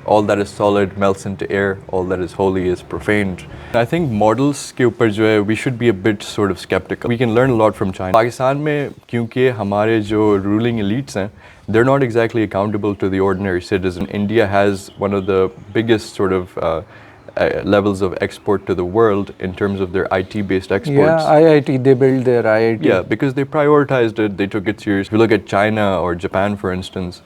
all that is solid melts into air, all that is holy is profaned. I think models के ऊपर जो है we should be a bit sort of skeptical. We can learn a lot from China. Pakistan में क्योंकि हमारे जो ruling elites हैं, they're not exactly accountable to the ordinary citizen. India has one of the biggest sort of levels of export to the world in terms of their IT-based exports. Yeah, IIT, they built their IIT. Yeah, because they prioritized it, they took it serious. If you look at China or Japan, for instance,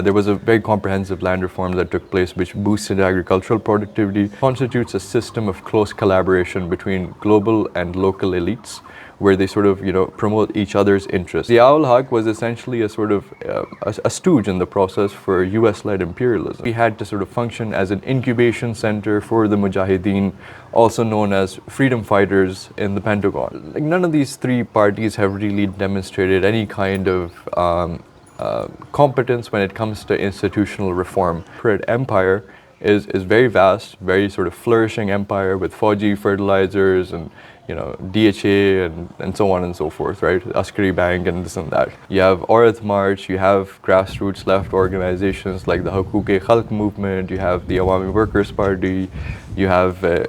there was a very comprehensive land reform that took place which boosted agricultural productivity, constitutes a system of close collaboration between global and local elites where they sort of, promote each other's interests. Ziaul-Haq was essentially a sort of a stooge in the process for US-led imperialism. He had to sort of function as an incubation center for the Mujahideen, also known as freedom fighters in the Pentagon. Like, none of these three parties have really demonstrated any kind of competence when it comes to institutional reform. Corporate empire is very vast, very sort of flourishing empire with Fauji fertilizers and DHA and so on and so forth, right? Askari Bank and this and that. You have Aurat March, you have grassroots left organizations like the Hukuk-e-Khalq movement, you have the Awami Workers Party, you have the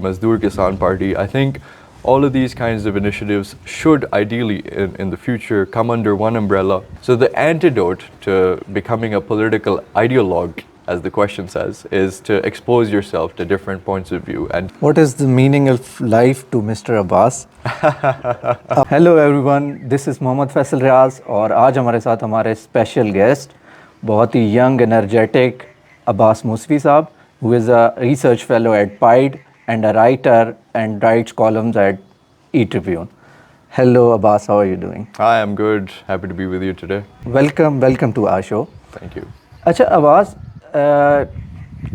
Mazdoor Kisan Party. I think all of these kinds of initiatives should ideally in the future come under one umbrella. So the antidote to becoming a political ideologue, as the question says, is to expose yourself to different points of view. And what is the meaning of life to Mr. Abbas? Hello everyone, this is Mohammad Faisal Riaz और आज हमारे साथ हमारे special guest बहुत ही young, energetic Abbas Moosvi साहब, who is a research fellow at PIDE and a writer and writes columns at E-Tribune. Hello Abbas, how are you doing? Hi, I'm good. Happy to be with you today. Welcome to our show. Thank you. Acha Abbas,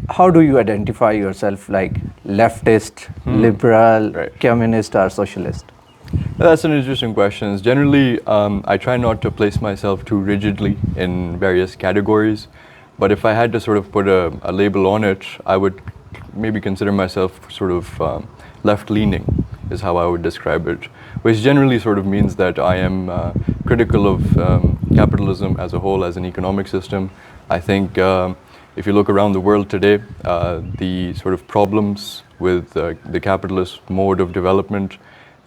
how do you identify yourself, like leftist, liberal, right, communist or socialist? That's an interesting question. Generally, I try not to place myself too rigidly in various categories, but if I had to sort of put a label on it, I would maybe consider myself sort of left-leaning is how I would describe it, which generally sort of means that I am critical of capitalism as a whole, as an economic system. I think if you look around the world today, the sort of problems with the capitalist mode of development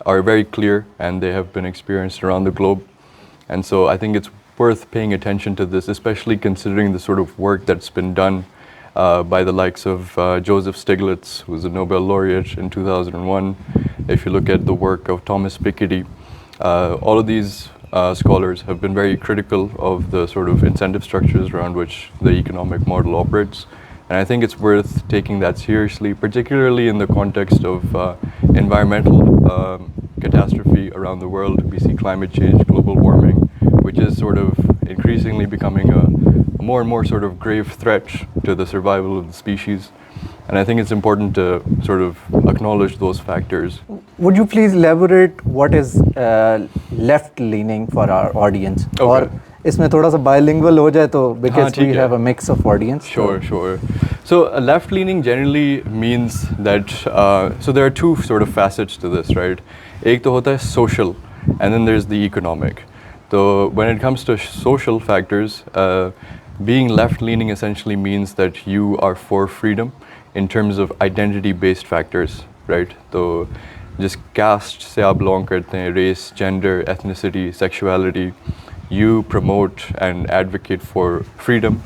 are very clear and they have been experienced around the globe. And so I think it's worth paying attention to this, especially considering the sort of work that's been done by the likes of Joseph Stiglitz, who was a Nobel laureate in 2001. If you look at the work of Thomas Piketty, all of these scholars have been very critical of the sort of incentive structures around which the economic model operates. And I think it's worth taking that seriously, particularly in the context of environmental catastrophe around the world. We see climate change, global warming, which is sort of increasingly becoming a more and more sort of grave threat to the survival of the species. And I think it's important to sort of acknowledge those factors. Would you please elaborate what is left-leaning for our audience? Okay. Or इसमें थोड़ा सा bilingual हो जाए तो because we have a mix of audience. Sure. So left-leaning generally means that, so there are two sort of facets to this, right? एक तो होता है social, and then there's the economic. So when it comes to social factors, being left-leaning essentially means that you are for freedom in terms of identity-based factors, right? So just caste se aap belong karte hain, race, gender, ethnicity, sexuality. You promote and advocate for freedom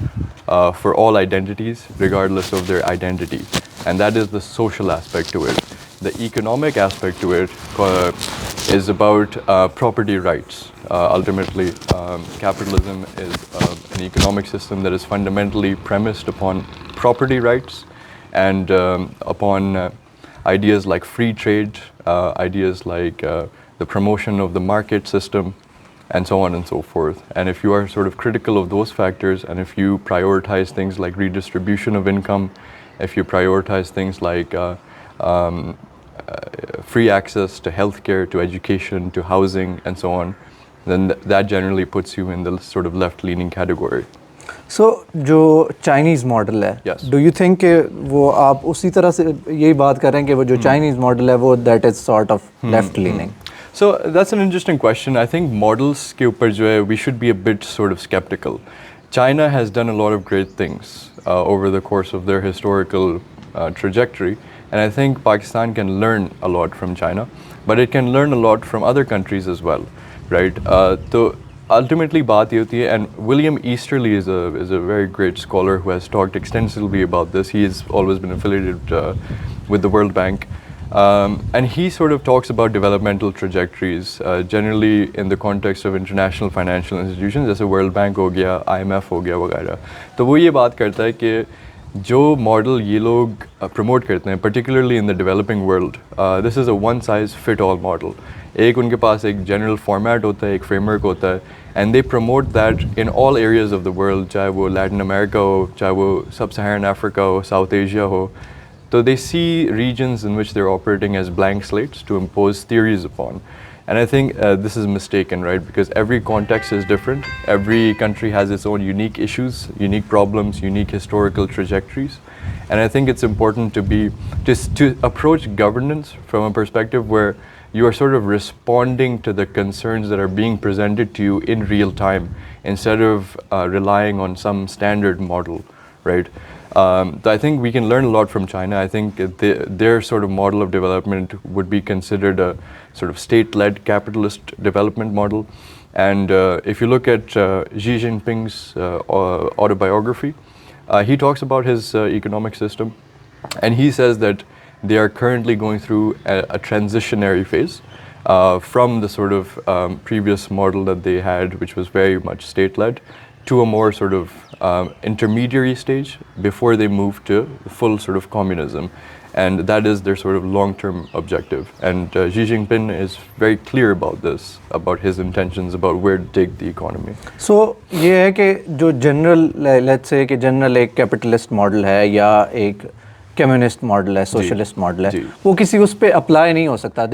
for all identities, regardless of their identity. And that is the social aspect to it. The economic aspect to it is about property rights. Ultimately, capitalism is an economic system that is fundamentally premised upon property rights and upon ideas like free trade, ideas like the promotion of the market system, and so on and so forth. And if you are sort of critical of those factors, and if you prioritize things like redistribution of income, if you prioritize things like free access to healthcare, to education, to housing, and so on, then that generally puts you in the sort of left-leaning category. So, जो Chinese model है, yes, do you think वो आप उसी तरह से यही बात कर रहे हैं कि वो जो Chinese model है वो that is sort of left-leaning? So that's an interesting question. I think models के ऊपर जो है we should be a bit sort of skeptical. China has done a lot of great things over the course of their historical trajectory, and I think Pakistan can learn a lot from China, but it can learn a lot from other countries as well, right? So ultimately, baat ye hoti hai, and William Easterly is a very great scholar who has talked extensively about this. He has always been affiliated with the World Bank. And he sort of talks about developmental trajectories, generally in the context of international financial institutions, जैसे World Bank हो गया, IMF हो गया वगैरह. तो वो ये बात करता है कि जो मॉडल ये लोग प्रमोट करते हैं, particularly in the developing world, this is a one size fit all model. एक उनके पास एक general format होता है, एक framework होता है, and they promote that in all areas of the world, चाहे वो Latin America हो, चाहे वो Sub-Saharan Africa हो, South Asia हो. So they see regions in which they're operating as blank slates to impose theories upon. And I think this is mistaken, right? Because every context is different. Every country has its own unique issues, unique problems, unique historical trajectories. And I think it's important to approach governance from a perspective where you are sort of responding to the concerns that are being presented to you in real time instead of relying on some standard model, right? So I think we can learn a lot from China. I think their sort of model of development would be considered a sort of state-led capitalist development model. And if you look at Xi Jinping's autobiography, he talks about his economic system, and he says that they are currently going through a transitionary phase from the sort of previous model that they had, which was very much state-led, to a more sort of intermediary stage before they move to full sort of communism. And that is their sort of long-term objective. And Xi Jinping is very clear about this, about his intentions, about where to take the economy. So, ये है कि जो general, let's say कि general एक capitalist model है या एक communist model है, socialist model है, वो किसी उस पे apply नहीं हो सकता.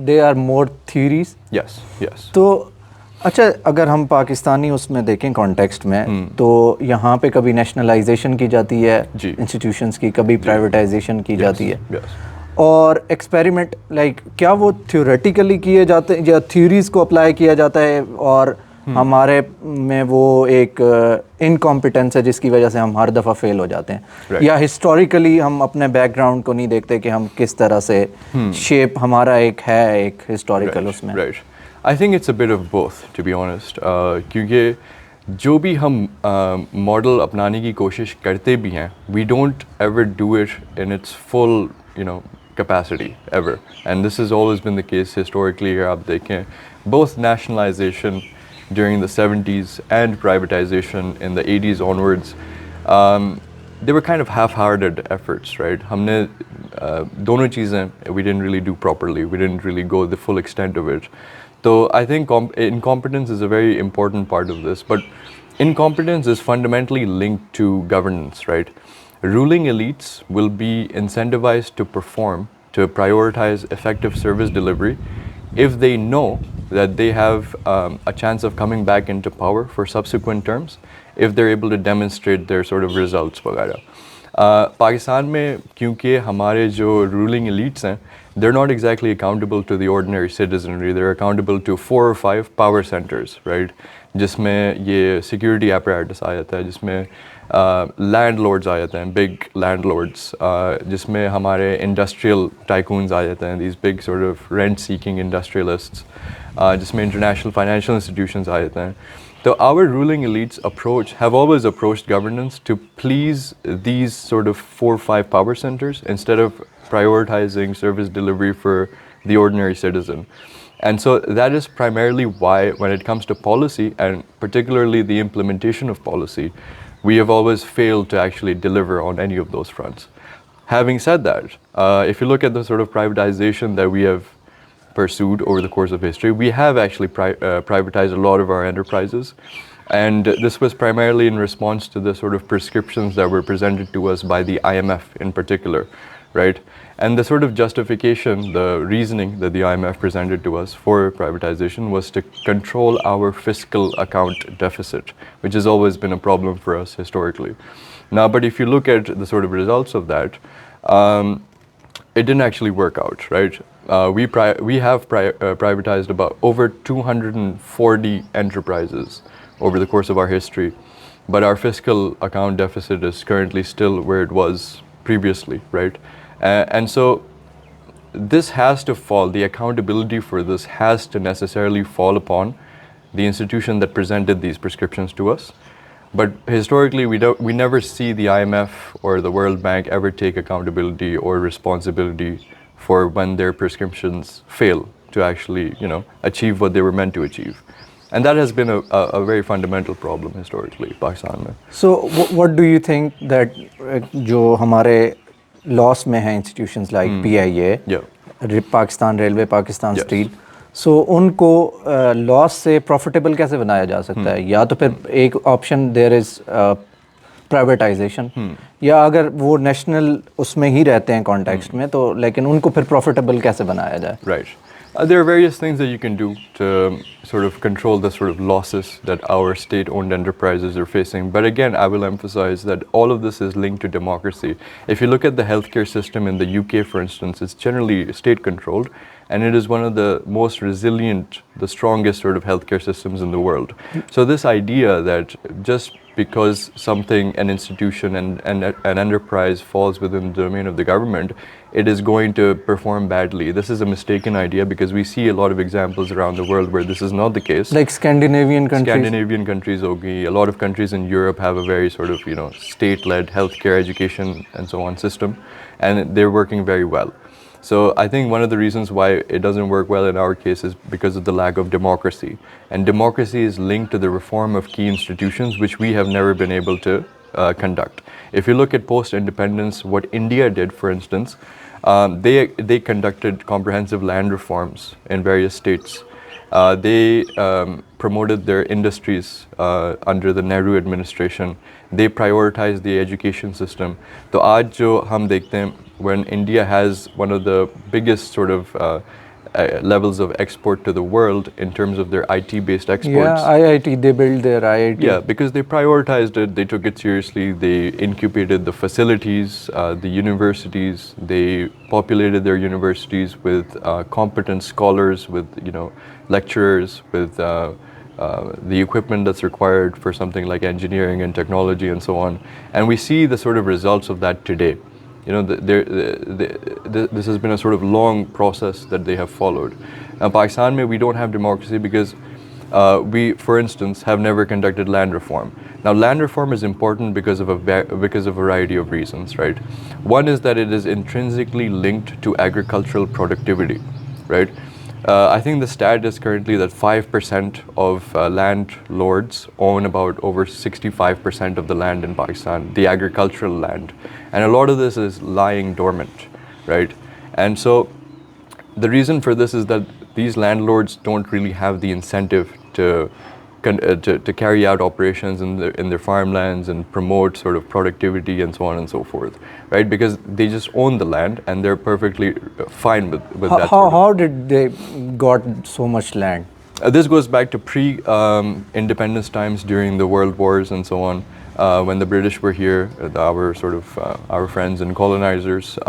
They are more theories. Yes, yes. तो अच्छा, अगर हम पाकिस्तानी उसमें देखें कॉन्टेक्स्ट में, तो यहाँ पे कभी नेशनलाइजेशन की जाती है इंस्टीट्यूशंस की, कभी प्राइवेटाइजेशन की जाती है, और एक्सपेरिमेंट क्या वो थ्योरेटिकली किए जाते हैं या थ्योरीज को अप्लाई किया जाता है, और हमारे में वो एक इनकॉम्पिटेंस है जिसकी वजह से हम हर दफ़ा फेल हो जाते हैं, या हिस्टोरिकली हम अपने बैकग्राउंड को नहीं देखते कि हम किस तरह से शेप हमारा एक है एक हिस्टोरिकल उसमें. I think it's a bit of both, to be honest. क्योंकि जो भी हम मॉडल अपनाने की कोशिश करते भी हैं, we don't ever do it in its full, capacity ever. And this has always been the case historically. आप देखें, both nationalization during the 70s and privatization in the 80s onwards, they were kind of half-hearted efforts, right? हमने दोनों चीज़ें we didn't really do properly. We didn't really go the full extent of it. So I think incompetence is a very important part of this, but incompetence is fundamentally linked to governance, right? Ruling elites will be incentivized to perform, to prioritize effective service delivery if they know that they have a chance of coming back into power for subsequent terms, if they're able to demonstrate their sort of results वगैरह. पाकिस्तान में क्योंकि हमारे जो ruling elites हैं, they're not exactly accountable to the ordinary citizenry. They're accountable to 4 or 5 power centers, right? जिसमें ये security apparatus आ जाता है, जिसमें landlords आ जाते हैं, big landlords, जिसमें हमारे industrial tycoons आ जाते हैं, these big sort of rent-seeking industrialists, जिसमें international financial institutions आ जाते हैं. So our ruling elites have always approached governance to please these sort of 4 or 5 power centers instead of prioritizing service delivery for the ordinary citizen. And so that is primarily why when it comes to policy, and particularly the implementation of policy, we have always failed to actually deliver on any of those fronts. Having said that, if you look at the sort of privatization that we have pursued over the course of history, we have actually privatized a lot of our enterprises. And this was primarily in response to the sort of prescriptions that were presented to us by the IMF in particular, right? And the sort of justification, the reasoning that the IMF presented to us for privatization was to control our fiscal account deficit, which has always been a problem for us historically. Now, but if you look at the sort of results of that, it didn't actually work out, right? We have privatized about over 240 enterprises over the course of our history. but our fiscal account deficit is currently still where it was previously, right? And so this has to fall, the accountability for this has to necessarily fall upon the institution that presented these prescriptions to us. But historically, we never see the IMF or the World Bank ever take accountability or responsibility for when their prescriptions fail to actually, achieve what they were meant to achieve. And that has been a very fundamental problem historically, Pakistan mein. So what do you think that जो हमारे loss में हैं institutions like PIA, Pakistan Railway, Pakistan Steel, so उनको loss से profitable कैसे बनाया जा सकता है? या तो फिर एक option there is privatization, या अगर वो national उसमें ही रहते हैं context में तो लेकिन उनको फिर profitable कैसे बनाया जाए? Right. There are various things that you can do to sort of control the sort of losses that our state-owned enterprises are facing. But again, I will emphasize that all of this is linked to democracy. If you look at the healthcare system in the UK, for instance, it's generally state-controlled, and it is one of the most resilient, the strongest sort of healthcare systems in the world. So this idea that just because something, an institution and an enterprise falls within the domain of the government, it is going to perform badly. This is a mistaken idea because we see a lot of examples around the world where this is not the case. Like Scandinavian countries? Scandinavian countries, okay. A lot of countries in Europe have a very sort of, state-led healthcare, education and so on system, and they're working very well. So I think one of the reasons why it doesn't work well in our case is because of the lack of democracy. And democracy is linked to the reform of key institutions, which we have never been able to conduct. If you look at post-independence, what India did, for instance, they conducted comprehensive land reforms in various states. They promoted their industries under the Nehru administration. They prioritized the education system. So आज जो हम देखते हैं, when India has one of the biggest sort of levels of export to the world in terms of their IT-based exports. Yeah, IIT, they built their IIT. Yeah, because they prioritized it, they took it seriously, they incubated the facilities, the universities, they populated their universities with competent scholars, with, lecturers, with the equipment that's required for something like engineering and technology and so on. And we see the sort of results of that today. This has been a sort of long process that they have followed. Now, Pakistan, we don't have democracy because we, for instance, have never conducted land reform. Now, land reform is important because of a variety of reasons, right? One is that it is intrinsically linked to agricultural productivity, right? I think the stat is currently that 5% of landlords own about over 65% of the land in Pakistan, the agricultural land. And a lot of this is lying dormant, right? And so the reason for this is that these landlords don't really have the incentive to carry out operations in their farmlands and promote sort of productivity and so on and so forth, right? Because they just own the land and they're perfectly fine with that. How did they got so much land? This goes back to pre-independence times during the world wars and so on, when the British were here, our friends and colonizers.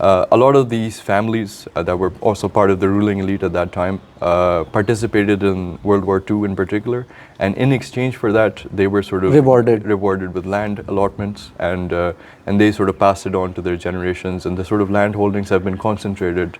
A lot of these families that were also part of the ruling elite at that time participated in World War II in particular, and in exchange for that, they were sort of rewarded with land allotments, and they sort of passed it on to their generations, and the sort of land holdings have been concentrated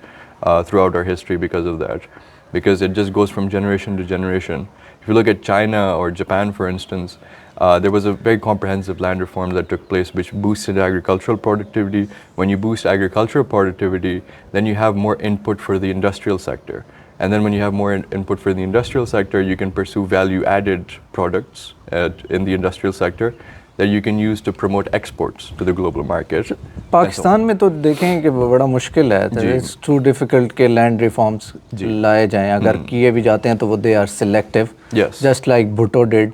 throughout our history because of that, because it just goes from generation to generation. If you look at China or Japan, for instance, there was a very comprehensive land reform that took place which boosted agricultural productivity. When you boost agricultural productivity, then you have more input for the industrial sector. And then when you have more input for the industrial sector, you can pursue value-added products in the industrial sector that you can use to promote exports to the global market. Pakistan में तो देखें कि बड़ा मुश्किल है. It's too difficult के land reforms लाए जाएं. अगर किए भी जाते हैं तो वो they are selective. Yes. Just like Bhutto did.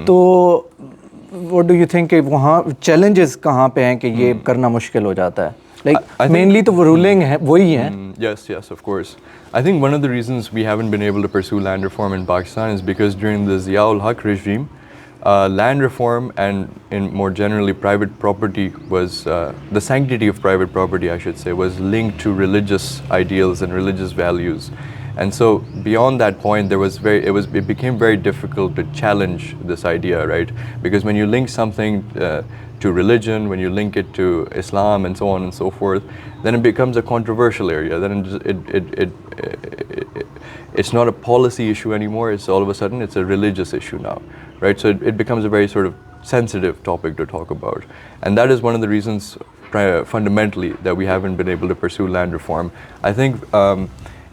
तो what do you think कि वहाँ challenges कहाँ पे हैं कि ये करना मुश्किल हो जाता है? Like mainly तो वो ruling है वही है. Yes, of course. I think one of the reasons we haven't been able to pursue land reform in Pakistan is because during the Zia-ul-Haq regime, land reform and in more generally private property was, the sanctity of private property, I should say, was linked to religious ideals and religious values. And so beyond that point, it became very difficult to challenge this idea, right? Because when you link something to religion, when you link it to Islam and so on and so forth, then it becomes a controversial area. Then it's not a policy issue anymore. It's all of a sudden it's a religious issue now, right? So it becomes a very sort of sensitive topic to talk about, and that is one of the reasons fundamentally that we haven't been able to pursue land reform. I think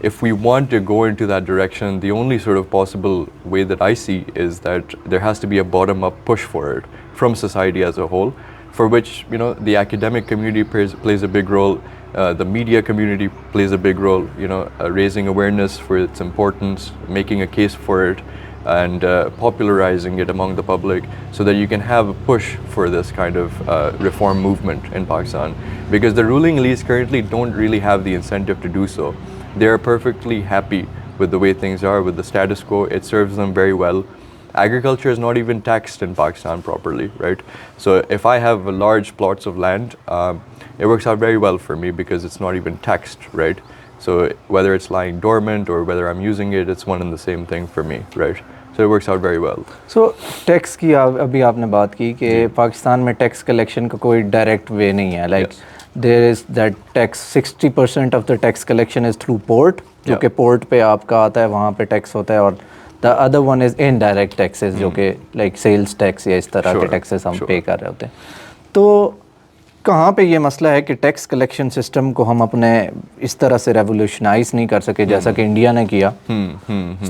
if we want to go into that direction, the only sort of possible way that I see is that there has to be a bottom-up push for it from society as a whole, for which, you know, the academic community plays a big role, the media community plays a big role, you know, raising awareness for its importance, making a case for it, and popularizing it among the public so that you can have a push for this kind of reform movement in Pakistan. Because the ruling elites currently don't really have the incentive to do so. They are perfectly happy with the way things are, with the status quo. It serves them very well. Agriculture is not even taxed in Pakistan properly, right? So if I have large plots of land, it works out very well for me because it's not even taxed, right? So whether it's lying dormant or whether I'm using it, it's one and the same thing for me, right? So it works out very well. So tax की अभी आपने बात की कि पाकिस्तान में tax collection का कोई direct way नहीं है. Like there is that tax 60% of the tax collection is through port, जो कि पोर्ट पे आपका आता है, वहाँ पे टैक्स होता है, और the other one is indirect taxes, जो कि लाइक सेल्स टैक्स या इस तरह के टैक्सेस हम पे कर रहे होते हैं. तो कहाँ पे ये मसला है कि टैक्स कलेक्शन सिस्टम को हम अपने इस तरह से रेवोल्यूशनाइज नहीं कर सके जैसा कि इंडिया ने किया?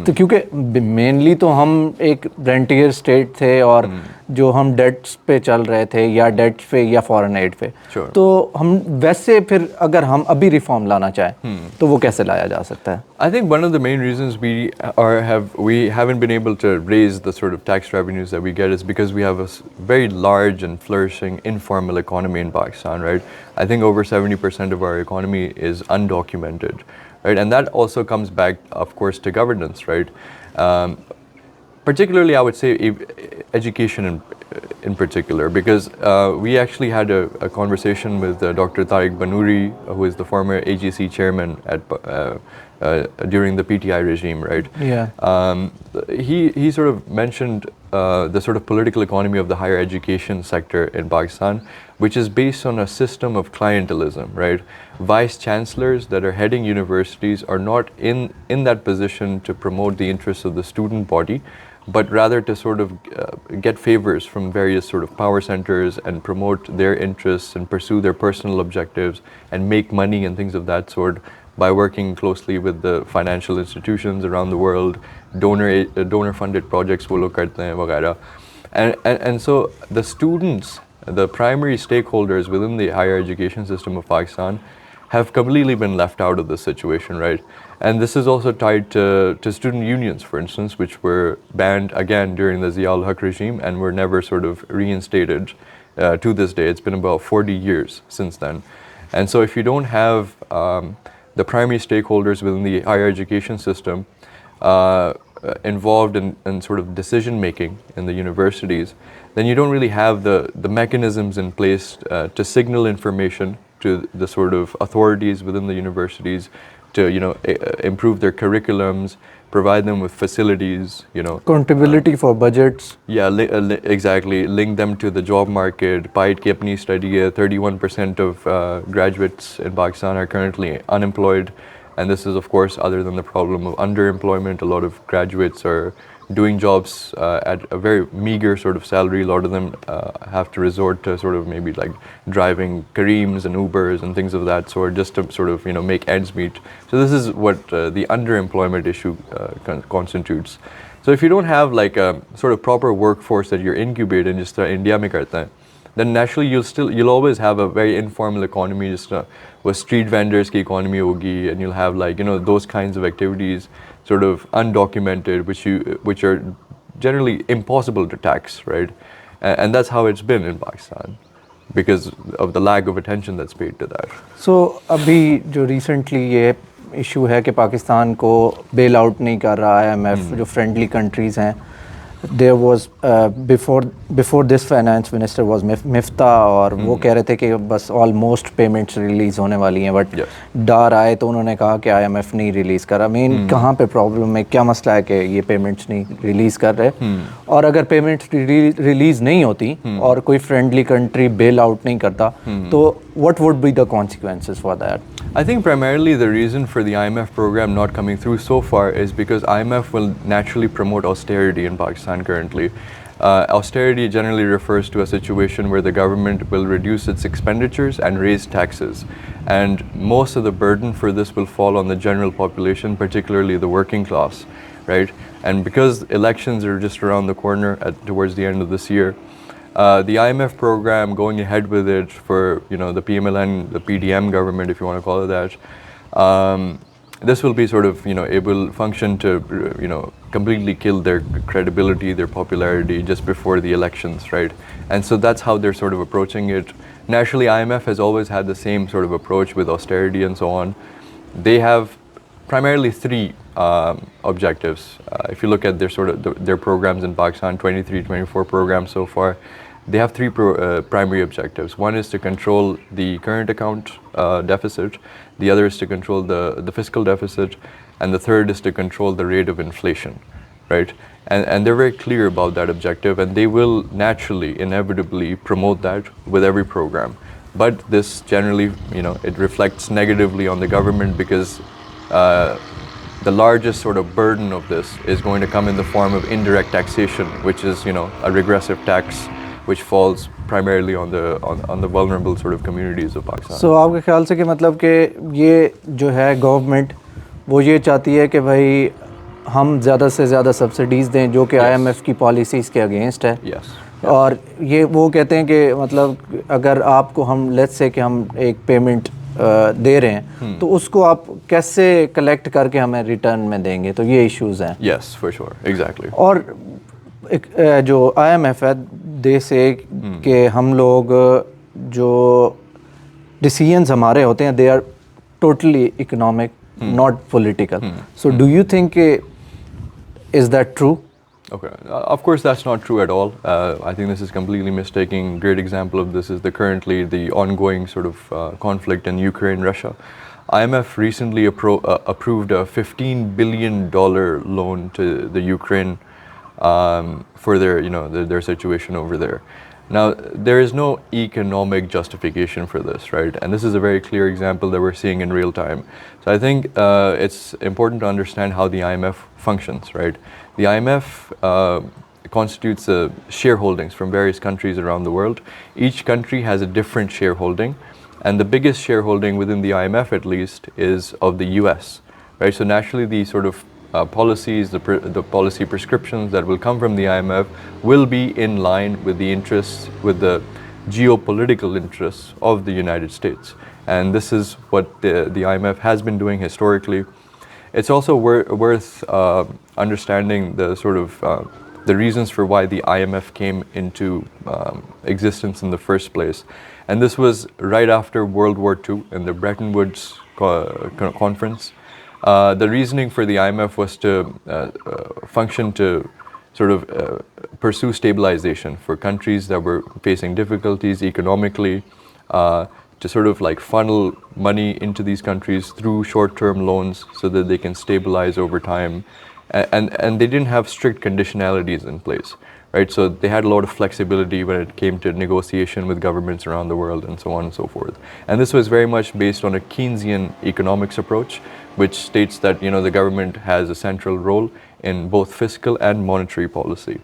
तो क्योंकि मेनली तो हम एक रेंटियर स्टेट थे और जो हम डेट्स पे चल रहे थे या डेट पे या फॉरेन एड पे, तो हम वैसे फिर अगर हम अभी रिफॉर्म लाना चाहें तो वो कैसे लाया जा सकता है? I think one of the main reasons we haven't been able to raise the sort of tax revenues that we get is because we have a very large and flourishing informal economy in Pakistan, right? I think over 70% of our economy is undocumented, right? And that also comes back, of course, to governance, right? Particularly, I would say education in particular, because we actually had a conversation with Dr. Tariq Banouri, who is the former AGC chairman during the PTI regime, right? Yeah. He sort of mentioned the sort of political economy of the higher education sector in Pakistan, which is based on a system of clientelism, right? Vice chancellors that are heading universities are not in that position to promote the interests of the student body, but rather to sort of get favors from various sort of power centers and promote their interests and pursue their personal objectives and make money and things of that sort by working closely with the financial institutions around the world, donor funded projects wo log karte hain वगैरह. And so the students, the primary stakeholders within the higher education system of Pakistan, have completely been left out of this situation, right? And this is also tied to student unions, for instance, which were banned again during the Zia ul-Haq regime and were never sort of reinstated to this day. It's been about 40 years since then. And so if you don't have the primary stakeholders within the higher education system involved in sort of decision making in the universities, then you don't really have the mechanisms in place to signal information to the sort of authorities within the universities to, you know, improve their curriculums, provide them with facilities, you know. Accountability for budgets. Yeah, exactly. Link them to the job market. Paid ki apni study hai. 31% of graduates in Pakistan are currently unemployed. And this is, of course, other than the problem of underemployment. A lot of graduates are doing jobs at a very meager sort of salary. A lot of them have to resort to sort of maybe like driving Careems and Ubers and things of that sort just to sort of, you know, make ends meet. So this is what the underemployment issue constitutes. So if you don't have like a sort of proper workforce that you're incubating, just India mein karta hai, then naturally you'll always have a very informal economy, just with street vendors ki economy hogi, and you'll have like, you know, those kinds of activities sort of undocumented, which are generally impossible to tax, right? And that's how it's been in Pakistan because of the lack of attention that's paid to that. So अभी जो recently ये issue है कि पाकिस्तान को bail out नहीं कर रहा IMF, जो फ्रेंडली कंट्रीज़ हैं, there was before this finance minister was Miftah और वो कह रहे थे कि बस ऑलमोस्ट पेमेंट्स रिलीज़ होने वाली हैं बट Yes. डर आए तो उन्होंने कहा कि आईएमएफ नहीं रिलीज़ कर। आई मीन कहाँ पे प्रॉब्लम है, क्या मसला है कि ये पेमेंट्स नहीं रिलीज़ कर रहे? और अगर पेमेंट्स रिलीज़ नहीं होती और कोई फ्रेंडली कंट्री बेल आउट नहीं करता तो what would be the consequences for that? I think primarily the reason for the IMF program not coming through so far is because IMF will naturally promote austerity in Pakistan currently. Austerity generally refers to a situation where the government will reduce its expenditures and raise taxes. And most of the burden for this will fall on the general population, particularly the working class, right? And because elections are just around the corner towards the end of this year, the IMF program, going ahead with it for the PMLN, the PDM government, if you want to call it that, this will be sort of able function to completely kill their credibility, their popularity just before the elections, right? And so that's how they're sort of approaching it. Naturally, IMF has always had the same sort of approach with austerity and so on. They have primarily three objectives. If you look at their programs in Pakistan, 23, 24 programs so far, they have three primary objectives. One is to control the current account deficit, the other is to control the fiscal deficit, and the third is to control the rate of inflation, right? And they're very clear about that objective, and they will naturally, inevitably promote that with every program. But this generally, it reflects negatively on the government because the largest sort of burden of this is going to come in the form of indirect taxation, which is, a regressive tax which falls primarily on the vulnerable sort of communities of Pakistan. So आपके ख्याल से कि मतलब कि ये जो है government वो ये चाहती है कि भाई हम ज़्यादा से ज़्यादा सब्सिडीज़ दें जो कि आईएमएफ की पॉलिसीज़ के अगेंस्ट है। Yes. और ये वो कहते हैं कि मतलब अगर आपको हम लेट्स से कि हम एक पेमेंट दे रहे हैं तो उसको आप कैसे कलेक्ट करके हमें रिटर्न में देंगे, तो ये इश्यूज़ हैं। Yes, for sure, exactly. और एक जो आईएमएफ है दे से कि हम लोग जो डिसीजंस हमारे होते हैं they are totally economic not political. So do you think is that true? Okay, of course that's not true at all. I think this is completely mistaken. Great example of this is the ongoing sort of conflict in Ukraine, Russia. IMF recently approved a $15 billion loan to the Ukraine for their situation over there. Now, there is no economic justification for this, right? And this is a very clear example that we're seeing in real time. So I think it's important to understand how the IMF functions, right? The IMF constitutes shareholdings from various countries around the world. Each country has a different shareholding, and the biggest shareholding within the IMF, at least, is of the US, right? So naturally, the sort of policies, the policy prescriptions that will come from the IMF will be in line with the interests, with the geopolitical interests of the United States. And this is what the IMF has been doing historically. It's also worth understanding the sort of the reasons for why the IMF came into existence in the first place. And this was right after World War II and the Bretton Woods conference. The reasoning for the IMF was to function to sort of pursue stabilization for countries that were facing difficulties economically, to sort of like funnel money into these countries through short-term loans so that they can stabilize over time. And they didn't have strict conditionalities in place, right? So they had a lot of flexibility when it came to negotiation with governments around the world and so on and so forth. And this was very much based on a Keynesian economics approach, which states that the government has a central role in both fiscal and monetary policy.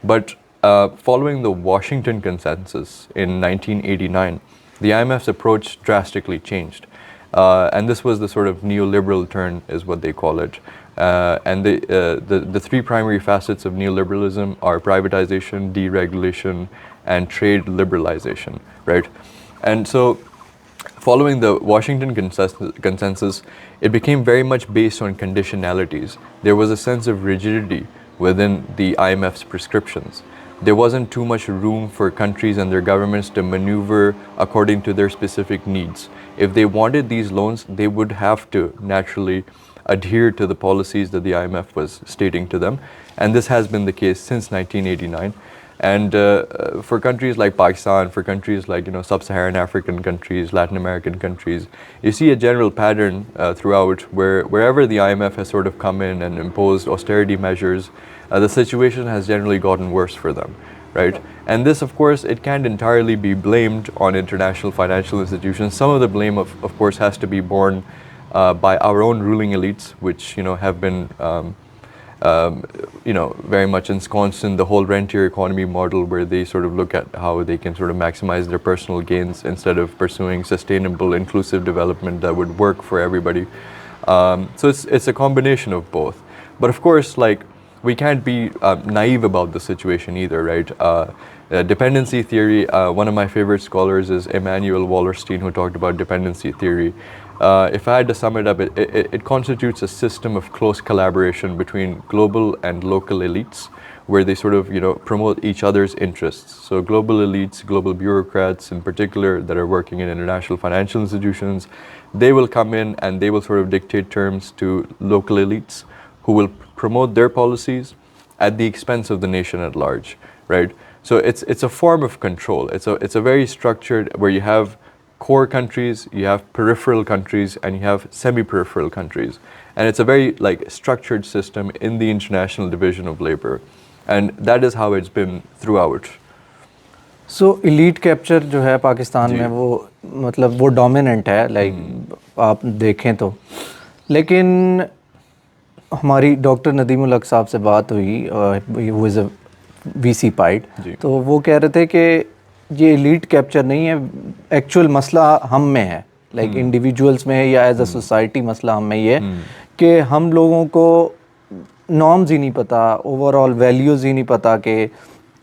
But following the Washington Consensus in 1989, the IMF's approach drastically changed. And this was the sort of neoliberal turn, is what they call it. And the three primary facets of neoliberalism are privatization, deregulation, and trade liberalization, right? And so following the Washington Consensus, it became very much based on conditionalities. There was a sense of rigidity within the IMF's prescriptions. There wasn't too much room for countries and their governments to maneuver according to their specific needs. If they wanted these loans, they would have to naturally adhere to the policies that the IMF was stating to them. And this has been the case since 1989. And for countries like Pakistan, for countries like sub-Saharan African countries, Latin American countries, you see a general pattern throughout where wherever the IMF has sort of come in and imposed austerity measures, the situation has generally gotten worse for them, right? And this, of course, it can't entirely be blamed on international financial institutions. Some of the blame, of course, has to be borne by our own ruling elites, which have been very much ensconced in the whole rentier economy model, where they sort of look at how they can sort of maximize their personal gains instead of pursuing sustainable, inclusive development that would work for everybody. So it's a combination of both. But of course, like, we can't be naive about the situation either, right? Dependency theory, one of my favorite scholars is Emanuel Wallerstein, who talked about dependency theory. If I had to sum it up, it constitutes a system of close collaboration between global and local elites, where they sort of promote each other's interests. So global elites, global bureaucrats in particular that are working in international financial institutions, they will come in and they will sort of dictate terms to local elites who will promote their policies at the expense of the nation at large, right? So it's a form of control. It's a very structured, where you have core countries, you have peripheral countries, and you have semi-peripheral countries. And it's a very structured system in the international division of labor. And that is how it's been throughout. So elite capture जो है पाकिस्तान में वो मतलब वो dominant है, आप देखें तो, लेकिन हमारी डॉक्टर नदीमुल हक साहब से बात हुई, वो इज़ अ वीसी पाइड, तो वो कह रहे थे कि ये एलीट कैप्चर नहीं है, एक्चुअल मसला हम में है, लाइक इंडिविजुअल्स में है या एज अ सोसाइटी मसला हम में ये है कि हम लोगों को नॉर्म्स ही नहीं पता, ओवरऑल वैल्यूज़ ही नहीं पता कि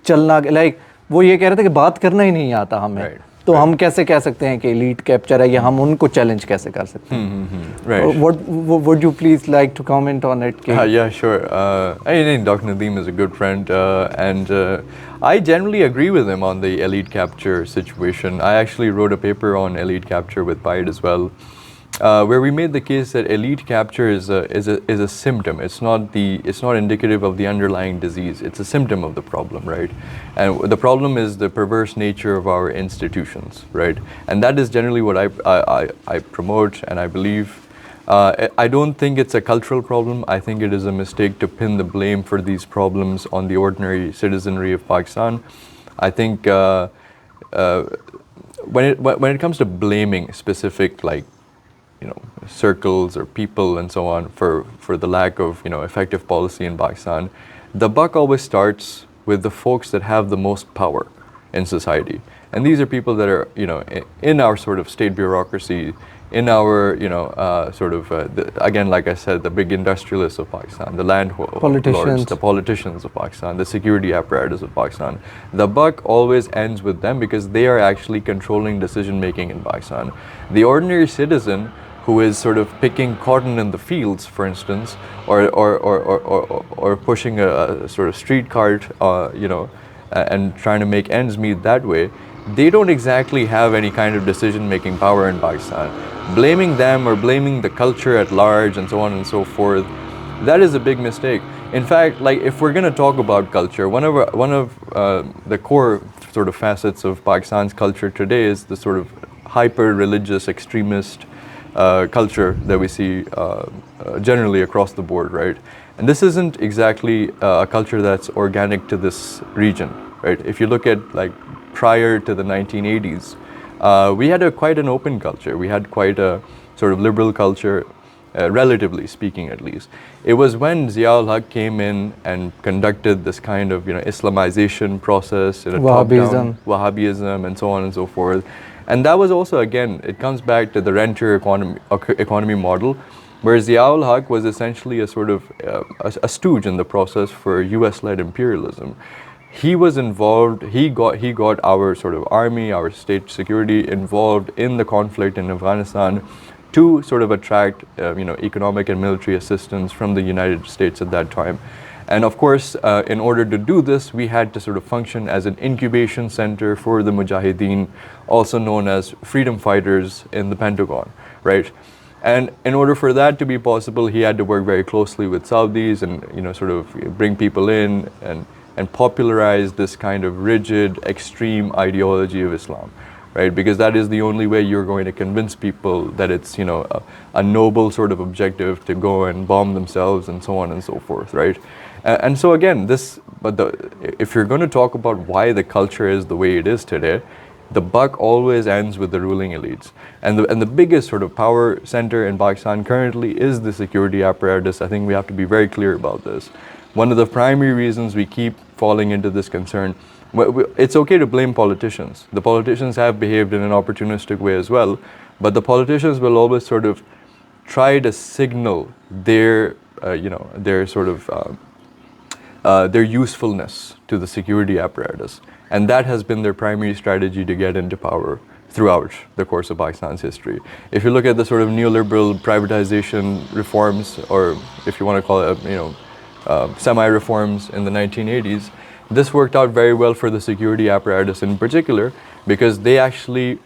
चलना, लाइक वो ये कह रहे थे कि बात करना ही नहीं आता हमें, तो हम कैसे कह सकते हैं कि एलीट कैप्चर है, या हम उनको चैलेंज कैसे कर सकते हैं? What would you please like to comment on it? Yeah, sure. I think Dr. Nadeem is a good friend, and I generally agree with him on the elite capture situation. I actually wrote a paper on elite capture with Pied as well, where we made the case that elite capture is a symptom. It's not indicative of the underlying disease. It's a symptom of the problem, right? And the problem is the perverse nature of our institutions, right? And that is generally what I promote, and I believe. I don't think it's a cultural problem. I think it is a mistake to pin the blame for these problems on the ordinary citizenry of Pakistan. I think when it comes to blaming specific circles or people and so on for the lack of effective policy in Pakistan, the buck always starts with the folks that have the most power in society, and these are people that are in our sort of state bureaucracy, in our again, like I said, the big industrialists of Pakistan, the landlords, the politicians of Pakistan, the security apparatus of Pakistan. The buck always ends with them because they are actually controlling decision making in Pakistan. The ordinary citizen who is sort of picking cotton in the fields, for instance, or pushing a sort of street cart, and trying to make ends meet that way, they don't exactly have any kind of decision-making power in Pakistan. Blaming them or blaming the culture at large and so on and so forth, that is a big mistake. In fact, if we're going to talk about culture, one of the core sort of facets of Pakistan's culture today is the sort of hyper-religious extremist culture that we see generally across the board, right? And this isn't exactly a culture that's organic to this region, right? If you look at prior to the 1980s, we had quite an open culture. We had quite a sort of liberal culture, relatively speaking at least. It was when Zia-ul-Haq came in and conducted this kind of Islamization process, Wahhabism and so on and so forth. And that was also, again, it comes back to the rentier economy model, where Zia-ul-Haq was essentially a sort of a stooge in the process for US-led imperialism. He was involved, he got our sort of army, our state security involved in the conflict in Afghanistan to sort of attract economic and military assistance from the United States at that time. And of course, in order to do this, we had to sort of function as an incubation center for the Mujahideen, also known as freedom fighters in the Pentagon, right? And in order for that to be possible, he had to work very closely with Saudis and, sort of bring people in and popularize this kind of rigid, extreme ideology of Islam, right? Because that is the only way you're going to convince people that it's, a noble sort of objective to go and bomb themselves and so on and so forth, right? And so again, if you're going to talk about why the culture is the way it is today, the buck always ends with the ruling elites. And the biggest sort of power center in Pakistan currently is the security apparatus. I think we have to be very clear about this. One of the primary reasons we keep falling into this concern, it's okay to blame politicians. The politicians have behaved in an opportunistic way as well, but the politicians will always sort of try to signal their sort of their usefulness to the security apparatus. And that has been their primary strategy to get into power throughout the course of Pakistan's history. If you look at the sort of neoliberal privatization reforms, or if you want to call it, semi-reforms in the 1980s, this worked out very well for the security apparatus in particular, because they actually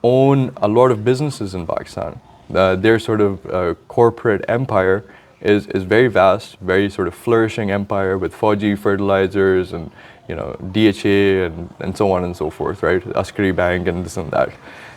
own a lot of businesses in Pakistan. Their sort of corporate empire is very vast, very sort of flourishing empire with Fauji fertilizers and DHA and so on and so forth, right? Askari Bank and this and that.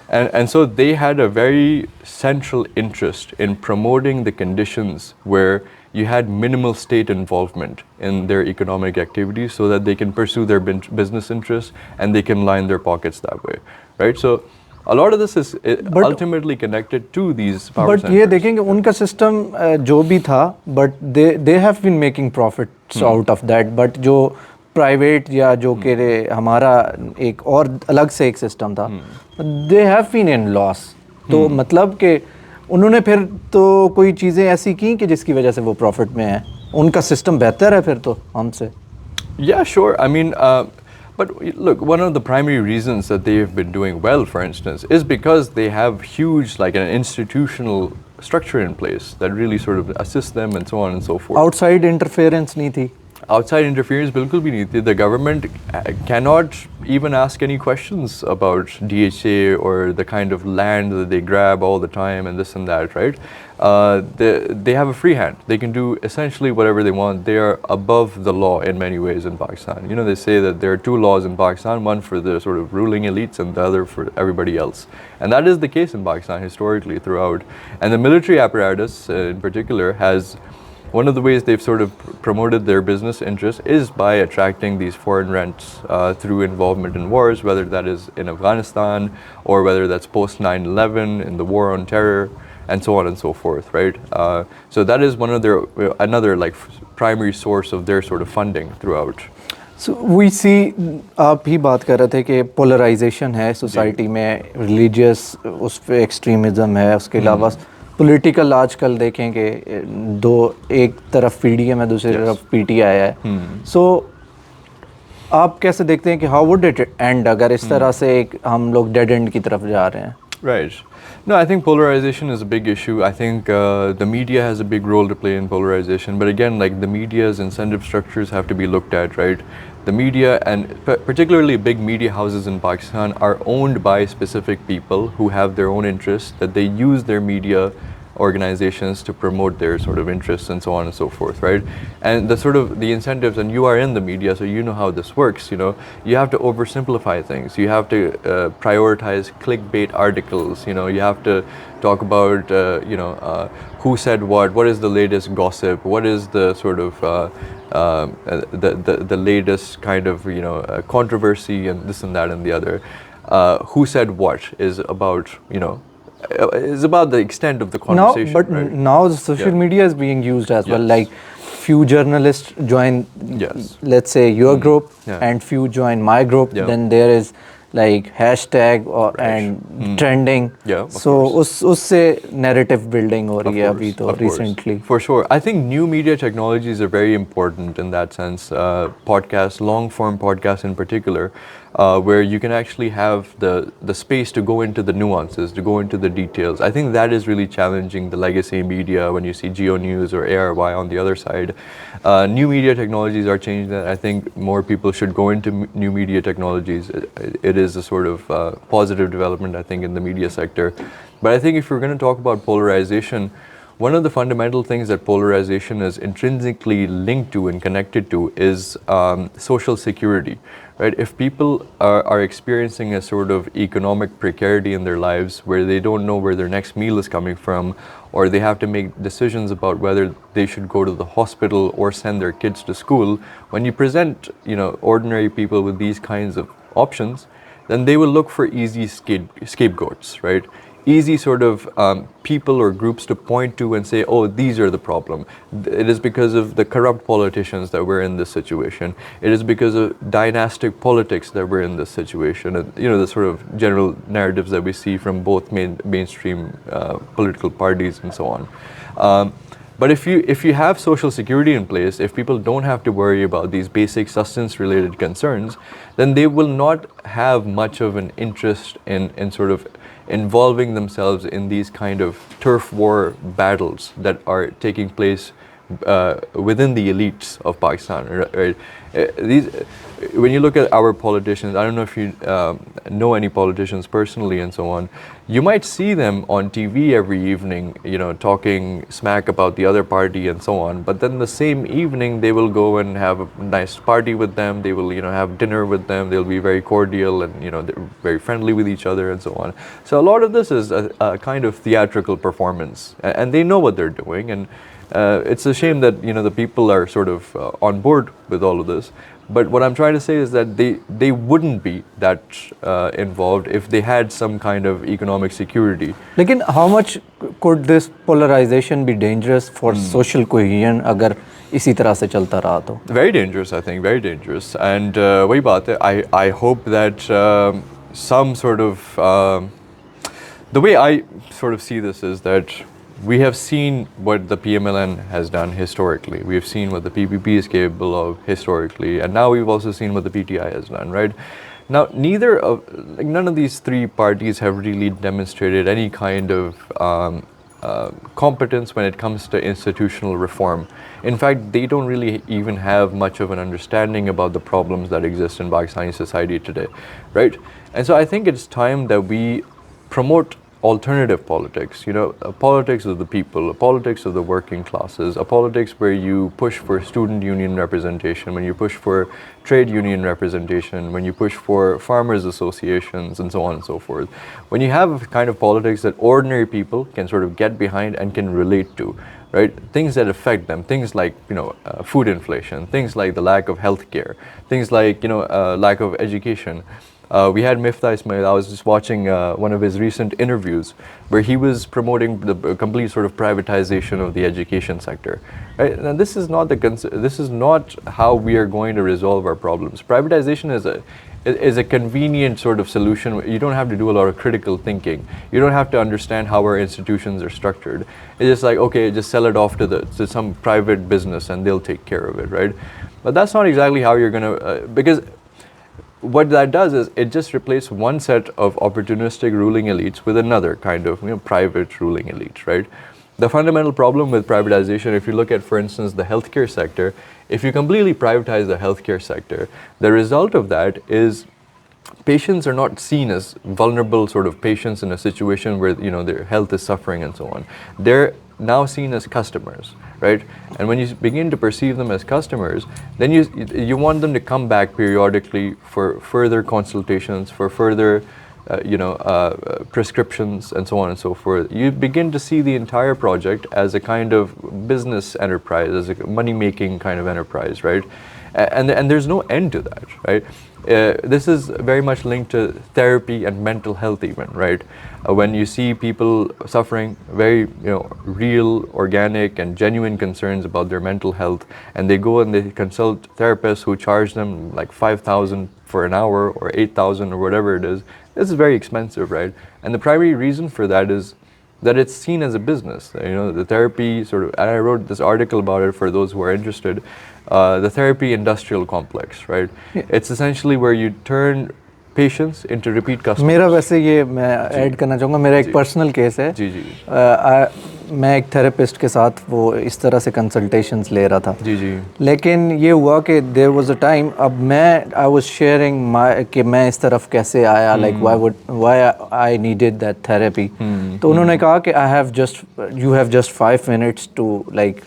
And so they had a very central interest in promoting the conditions where you had minimal state involvement in their economic activities so that they can pursue their business interests and they can line their pockets that way, right? So a lot of this is ultimately connected to these power centers. But ये देखेंगे उनका system जो भी था, but they have been making profits out of that. But जो private या जो कह रहे हमारा एक और अलग से एक सिस्टम था, they have been in loss. तो मतलब कि उन्होंने फिर तो कोई चीज़ें ऐसी की कि जिसकी वजह से वो प्रॉफिट में है. उनका सिस्टम बेहतर है फिर तो हमसे. Yeah, sure. I mean, but look, one of the primary reasons that they have been doing well, for instance, is because they have huge, like an institutional structure in place that really sort of assists them and so on and so forth. Outside interference नहीं थी. Outside interference bilkul bhi nahi thi. The government cannot even ask any questions about DHA or the kind of land that they grab all the time and this and that, right? They have a free hand. They can do essentially whatever they want. They are above the law in many ways in Pakistan. They say that there are two laws in Pakistan, one for the sort of ruling elites and the other for everybody else. And that is the case in Pakistan historically throughout. And the military apparatus in particular has, one of the ways they've sort of promoted their business interests is by attracting these foreign rents through involvement in wars, whether that is in Afghanistan or whether that's post 9/11 in the war on terror and so on and so forth, right? So that is one of their another like primary source of their sort of funding throughout. So we see, आप ही बात कर रहे थे कि polarization है society में, religious उस पे extremism है, उसके अलावा पॉलिटिकल आजकल देखेंगे दो, एक तरफ पीडीएम है, दूसरी तरफ पीटीआई है. सो आप कैसे देखते हैं कि हाउ वुड इट एंड अगर इस तरह से एक हम लोग डेड एंड की तरफ जा रहे हैं? Right. No, I think polarization is a big issue. I think the media has a big role to play in polarization. But again, like the media's incentive structures have to be looked at, right? The media, and particularly big media houses in Pakistan, are owned by specific people who have their own interests, that they use their media organizations to promote their sort of interests and so on and so forth, right? And the sort of the incentives, and you are in the media, so you know how this works, you have to oversimplify things. You have to prioritize clickbait articles, you have to talk about, who said what is the latest gossip, what is the sort of the latest kind of, controversy and this and that and the other. Who said what is about, is about the extent of the conversation. Now, but right? Now social media is being used as well. Like few journalists join, let's say your group, and few join my group. Then there is like hashtag and trending. So usse narrative building हो रही है अभी तो recently. For sure. I think new media technologies are very important in that sense. Podcasts, long form podcasts in particular, where you can actually have the space to go into the nuances, to go into the details. I think that is really challenging the legacy media when you see Geo News or ARY on the other side. New media technologies are changing that. I think more people should go into new media technologies. It is a sort of positive development, I think, in the media sector. But I think if we're going to talk about polarization, one of the fundamental things that polarization is intrinsically linked to and connected to is social security, right? If people are experiencing a sort of economic precarity in their lives where they don't know where their next meal is coming from, or they have to make decisions about whether they should go to the hospital or send their kids to school, when you present, ordinary people with these kinds of options, then they will look for easy scapegoats, right? Easy sort of people or groups to point to and say, oh, these are the problem. It is because of the corrupt politicians that we're in this situation. It is because of dynastic politics that we're in this situation. And, the sort of general narratives that we see from both mainstream political parties and so on. But if you have social security in place, if people don't have to worry about these basic sustenance-related concerns, then they will not have much of an interest in sort of involving themselves in these kind of turf war battles that are taking place within the elites of Pakistan, right? When you look at our politicians, I don't know if you know any politicians personally and so on, you might see them on TV every evening, talking smack about the other party and so on. But then the same evening, they will go and have a nice party with them. They will, have dinner with them. They'll be very cordial and, they're very friendly with each other and so on. So a lot of this is a kind of theatrical performance, and they know what they're doing. And it's a shame that the people are sort of on board with all of this. But what I'm trying to say is that they wouldn't be that involved if they had some kind of economic security. लेकिन how much could this polarization be dangerous for social cohesion अगर इसी तरह से चलता रहा तो? Very dangerous, I think, very dangerous. And वही बात है, I hope that some sort of the way I sort of see this is that we have seen what the PMLN has done historically. We have seen what the PPP is capable of historically, and now we've also seen what the PTI has done, right? Now, none of these three parties have really demonstrated any kind of competence when it comes to institutional reform. In fact, they don't really even have much of an understanding about the problems that exist in Pakistani society today, right? And so I think it's time that we promote alternative politics, a politics of the people, a politics of the working classes, a politics where you push for student union representation, when you push for trade union representation, when you push for farmers associations and so on and so forth. When you have a kind of politics that ordinary people can sort of get behind and can relate to, right? Things that affect them, things like, food inflation, things like the lack of health care, things like, lack of education. We had Miftah Ismail. I was just watching one of his recent interviews where he was promoting the complete sort of privatization of the education sector. Right? And this is not how we are going to resolve our problems. Privatization is a convenient sort of solution. You don't have to do a lot of critical thinking. You don't have to understand how our institutions are structured. It's just like, okay, just sell it off to some private business and they'll take care of it, right? But that's not exactly how you're going to, because what that does is it just replaces one set of opportunistic ruling elites with another kind of private ruling elite, right? The fundamental problem with privatization, if you look at, for instance, the healthcare sector, if you completely privatize the healthcare sector, the result of that is patients are not seen as vulnerable sort of patients in a situation where their health is suffering and so on. They're now seen as customers, right? And when you begin to perceive them as customers, then you want them to come back periodically for further consultations, for further prescriptions and so on and so forth. You begin to see the entire project as a kind of business enterprise, as a money-making kind of enterprise, right? And there's no end to that, right? This is very much linked to therapy and mental health even, right? When you see people suffering very, real, organic and genuine concerns about their mental health, and they go and they consult therapists who charge them like 5,000 for an hour or 8,000 or whatever it is, this is very expensive, right? And the primary reason for that is that it's seen as a business. The therapy sort of, and I wrote this article about it for those who are interested, the therapy industrial complex, right? Yeah. It's essentially where you turn patients into repeat customers. मेरा वैसे ये मैं add करना चाहूँगा, मेरा एक personal case है। जी जी मैं एक थेरेपिस्ट के साथ वो इस तरह से कंसल्टेशंस ले रहा था। जी जी लेकिन ये हुआ कि देयर वाज अ टाइम, अब मैं आई वाज शेयरिंग माय कि मैं इस तरफ कैसे आया, like why I needed that therapy. तो उन्होंने कहा कि you have just 5 minutes to like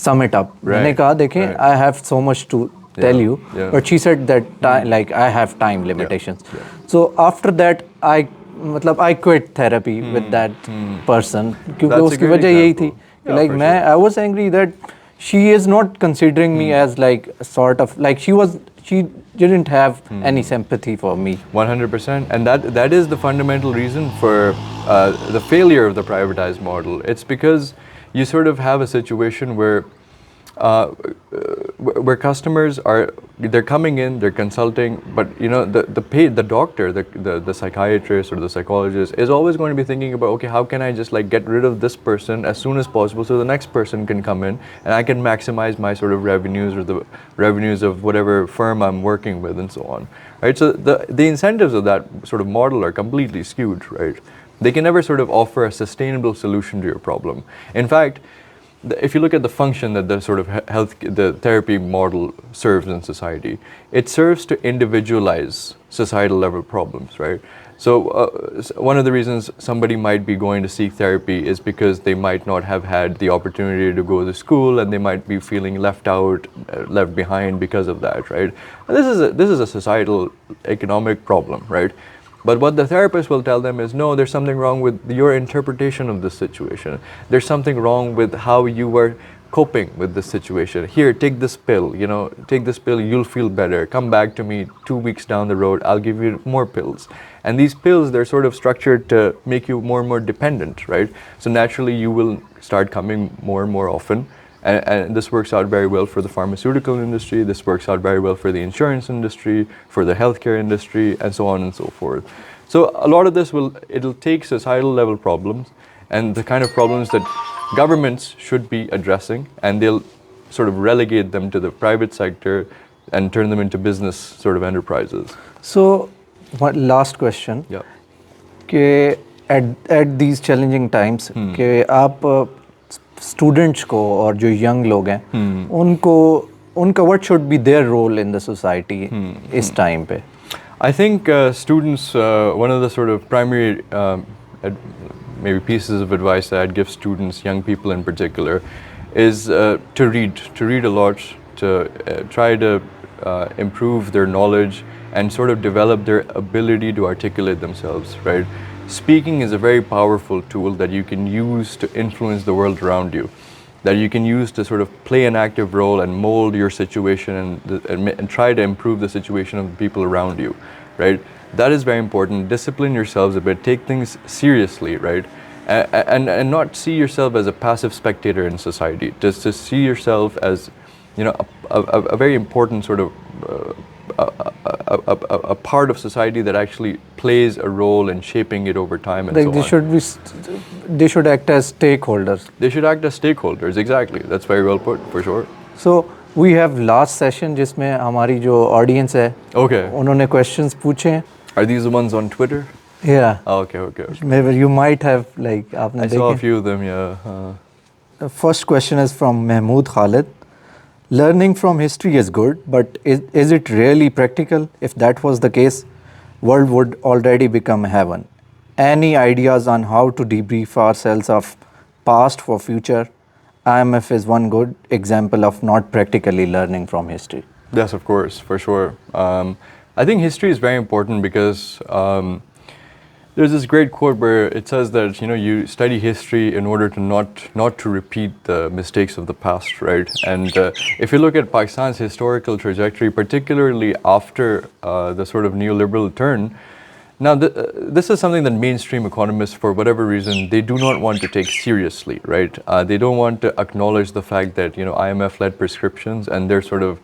sum it up. मैंने कहा देखें, I have so much to tell you, but she said that like I have time limitations. So after that I quit therapy with that person, क्योंकि उसकी वजह यही थी कि like I was angry that she is not considering me as like sort of like she didn't have any sympathy for me. 100%, and that is the fundamental reason for the failure of the privatized model. It's because you sort of have a situation where customers they're coming in, they're consulting, but the doctor, the psychiatrist or the psychologist is always going to be thinking about, okay, how can I just like get rid of this person as soon as possible so the next person can come in and I can maximize my sort of revenues or the revenues of whatever firm I'm working with and so on, right? So the incentives of that sort of model are completely skewed, right? They can never sort of offer a sustainable solution to your problem. In fact, if you look at the function that the sort of the therapy model serves in society, it serves to individualize societal level problems, right? So one of the reasons somebody might be going to seek therapy is because they might not have had the opportunity to go to school, and they might be feeling left out, left behind because of that, right? And this is a societal economic problem, right? But what the therapist will tell them is, no, there's something wrong with your interpretation of this situation. There's something wrong with how you were coping with this situation. Here, take this pill, take this pill, you'll feel better. Come back to me 2 weeks down the road, I'll give you more pills. And these pills, they're sort of structured to make you more and more dependent, right? So naturally, you will start coming more and more often. And this works out very well for the pharmaceutical industry, this works out very well for the insurance industry, for the healthcare industry, and so on and so forth. So a lot of this it'll take societal level problems and the kind of problems that governments should be addressing, and they'll sort of relegate them to the private sector and turn them into business sort of enterprises. So, one last question. Yeah. कि at these challenging times कि आप students को और जो young लोग हैं उनका what should be their role in the society इस टाइम पे? I think students, one of the sort of primary maybe pieces of advice that I'd give students, young people in particular, is to read a lot, to try to improve their knowledge and sort of develop their ability to articulate themselves, right? Speaking is a very powerful tool that you can use to influence the world around you, that you can use to sort of play an active role and mold your situation and try to improve the situation of the people around you, right? That is very important. Discipline yourselves a bit, take things seriously, right? And not see yourself as a passive spectator in society, just to see yourself as, a very important sort of a part of society that actually plays a role in shaping it over time and like so on. They should act as stakeholders. They should act as stakeholders, exactly. That's very well put, for sure. So we have last session जिसमें हमारी जो audience है, Okay. उन्होंने questions पूछे हैं. Are these the ones on Twitter? Yeah. Oh, okay. Maybe you might have like आपने I saw a few of them, yeah. The first question is from Mahmood Khalid. Learning from history is good, but is it really practical? If that was the case, world would already become heaven. Any ideas on how to debrief ourselves of past for future? IMF is one good example of not practically learning from history. Yes, of course, for sure. I think history is very important because there's this great quote where it says that you study history in order to not to repeat the mistakes of the past, right? And if you look at Pakistan's historical trajectory, particularly after the sort of neoliberal turn, now this is something that mainstream economists, for whatever reason, they do not want to take seriously, right? They don't want to acknowledge the fact that IMF-led prescriptions and their sort of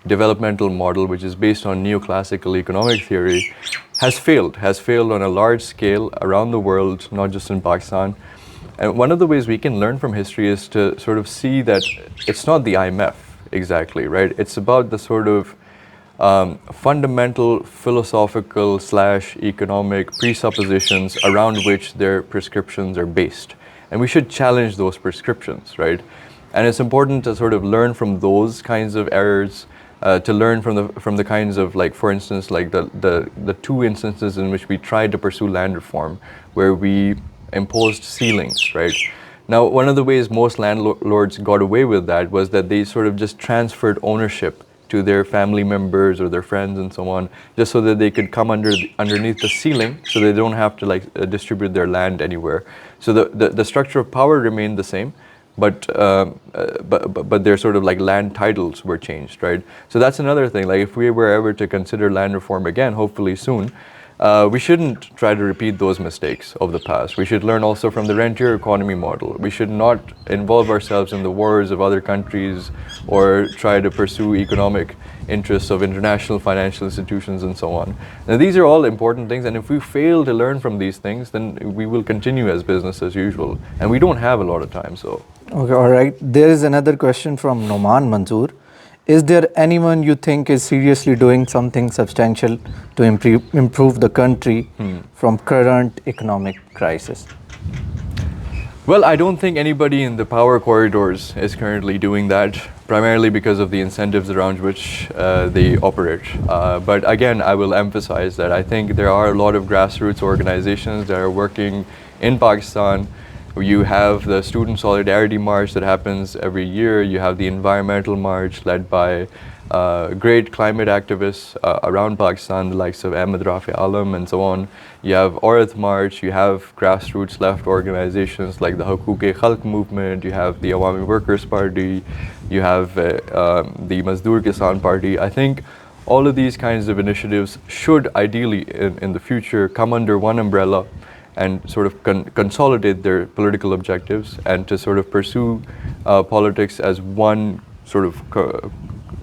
developmental model, which is based on neoclassical economic theory, has failed on a large scale around the world, not just in Pakistan. And one of the ways we can learn from history is to sort of see that it's not the IMF exactly, right? It's about the sort of fundamental philosophical slash economic presuppositions around which their prescriptions are based. And we should challenge those prescriptions, right? And it's important to sort of learn from those kinds of errors, to learn from the kinds of, like, for instance, like the two instances in which we tried to pursue land reform, where we imposed ceilings, right? Now, one of the ways most landlords got away with that was that they sort of just transferred ownership to their family members or their friends and so on, just so that they could come underneath the ceiling, so they don't have to, like, distribute their land anywhere. So the structure of power remained the same, but their sort of, like, land titles were changed, right? So that's another thing. Like, if we were ever to consider land reform again, hopefully soon, we shouldn't try to repeat those mistakes of the past. We should learn also from the rentier economy model. We should not involve ourselves in the wars of other countries or try to pursue economic interests of international financial institutions and so on. Now, these are all important things, and if we fail to learn from these things, then we will continue as business as usual. And we don't have a lot of time, so. Okay, all right. There is another question from Noman Manzoor. Is there anyone you think is seriously doing something substantial to improve the country from current economic crisis? Well, I don't think anybody in the power corridors is currently doing that, primarily because of the incentives around which they operate. But again, I will emphasize that I think there are a lot of grassroots organizations that are working in Pakistan. You have the Student Solidarity March that happens every year. You have the Environmental March led by great climate activists around Pakistan, the likes of Ahmed Rafi Alam and so on. You have Aurat March, you have grassroots left organizations like the Hukuk-e-Khalq movement, you have the Awami Workers Party, you have the Mazdoor Kisan Party. I think all of these kinds of initiatives should ideally in the future come under one umbrella and sort of consolidate their political objectives and to sort of pursue politics as one sort of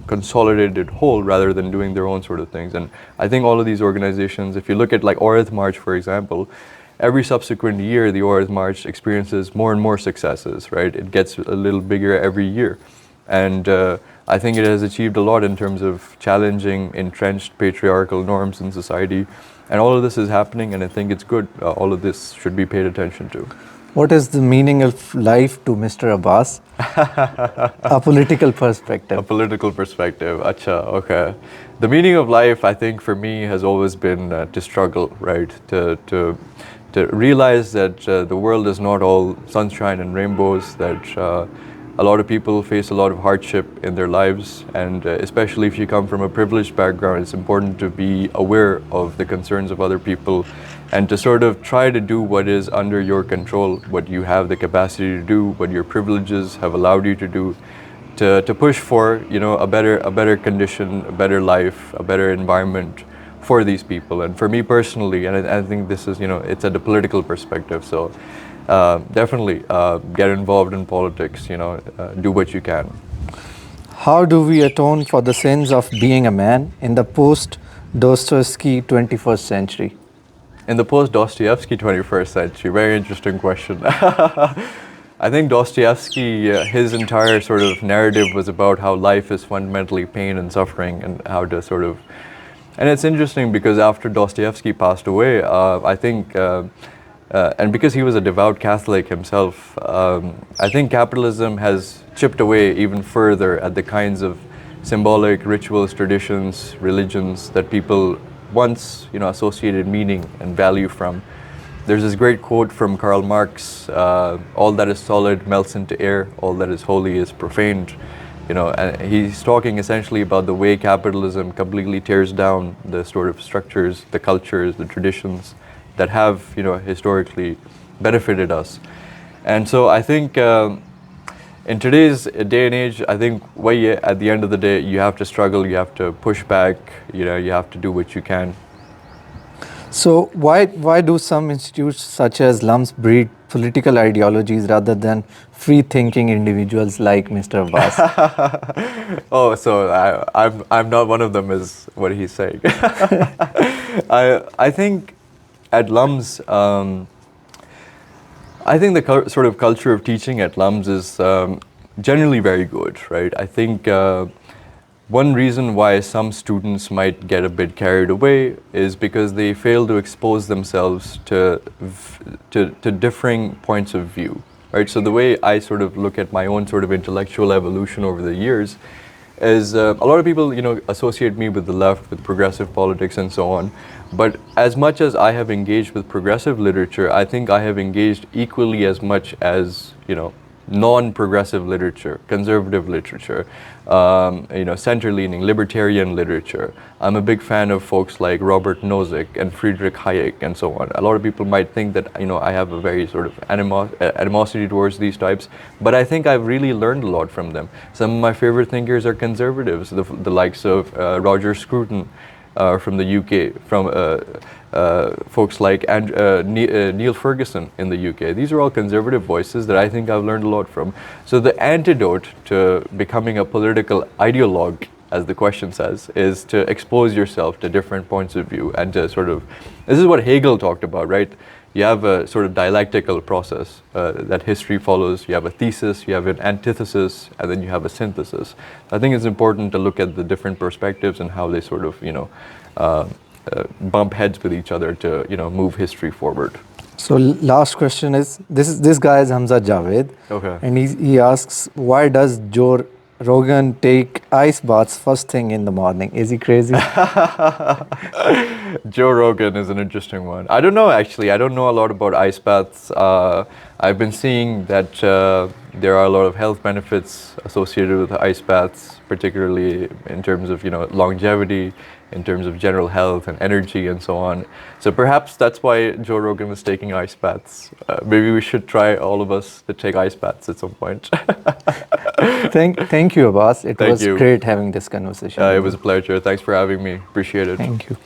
consolidated whole rather than doing their own sort of things. And I think all of these organizations, if you look at like Aurat March, for example, every subsequent year the Aurat March experiences more and more successes, right? It gets a little bigger every year. And I think it has achieved a lot in terms of challenging entrenched patriarchal norms in society. And all of this is happening, and I think it's good. All of this should be paid attention to. What is the meaning of life to Mr. Abbas? A political perspective. A political perspective. Acha, okay. The meaning of life, I think, for me, has always been to struggle, right? To realize that the world is not all sunshine and rainbows, that a lot of people face a lot of hardship in their lives, and especially if you come from a privileged background, it's important to be aware of the concerns of other people and to sort of try to do what is under your control, what you have the capacity to do, what your privileges have allowed you to do, to push for, you know, a better condition, a better life, a better environment for these people. And for me personally, and I think this is, you know, it's at a political perspective, so definitely get involved in politics, you know, do what you can. How do we atone for the sins of being a man in the post-Dostoevsky 21st century? In the post-Dostoevsky 21st century, very interesting question. I think Dostoevsky, his entire sort of narrative was about how life is fundamentally pain and suffering and how to sort of... And it's interesting because after Dostoevsky passed away, I think... and because he was a devout Catholic himself, I think capitalism has chipped away even further at the kinds of symbolic rituals, traditions, religions that people once, you know, associated meaning and value from. There's this great quote from Karl Marx: "All that is solid melts into air; all that is holy is profaned." You know, and he's talking essentially about the way capitalism completely tears down the sort of structures, the cultures, the traditions that have, you know, historically benefited us. And so I think in today's day and age, I think at the end of the day, you have to struggle, you have to push back, you know, you have to do what you can. So why do some institutes such as LUMS breed political ideologies rather than free-thinking individuals like Mr. Abbas? Oh, so I'm not one of them, is what he's saying. I think at LUMS, I think the sort of culture of teaching at LUMS is generally very good, right? I think one reason why some students might get a bit carried away is because they fail to expose themselves to differing points of view, right? So the way I sort of look at my own sort of intellectual evolution over the years is a lot of people, associate me with the left, with progressive politics and so on. But as much as I have engaged with progressive literature, I think I have engaged equally as much as, non-progressive literature, conservative literature, center-leaning, libertarian literature. I'm a big fan of folks like Robert Nozick and Friedrich Hayek and so on. A lot of people might think that, I have a very sort of animosity towards these types, but I think I've really learned a lot from them. Some of my favorite thinkers are conservatives, the likes of Roger Scruton, from the UK, from folks like Neil Ferguson in the UK. These are all conservative voices that I think I've learned a lot from. So the antidote to becoming a political ideologue, as the question says, is to expose yourself to different points of view and to sort of, this is what Hegel talked about, right? You have a sort of dialectical process that history follows. You have a thesis, you have an antithesis, and then you have a synthesis. I think it's important to look at the different perspectives and how they sort of, bump heads with each other to, move history forward. So last question is, this guy is Hamza Javed. Okay. And he asks, why does Joe Rogan take ice baths first thing in the morning? Is he crazy? Joe Rogan is an interesting one. I don't know, actually. I don't know a lot about ice baths. I've been seeing that there are a lot of health benefits associated with ice baths, particularly in terms of, longevity, in terms of general health and energy and so on. So perhaps that's why Joe Rogan is taking ice baths. Maybe we should try, all of us, to take ice baths at some point. Thank you, Abbas. It Thank was you. great having this conversation. It was a pleasure. Thanks for having me. Appreciate it. Thank you.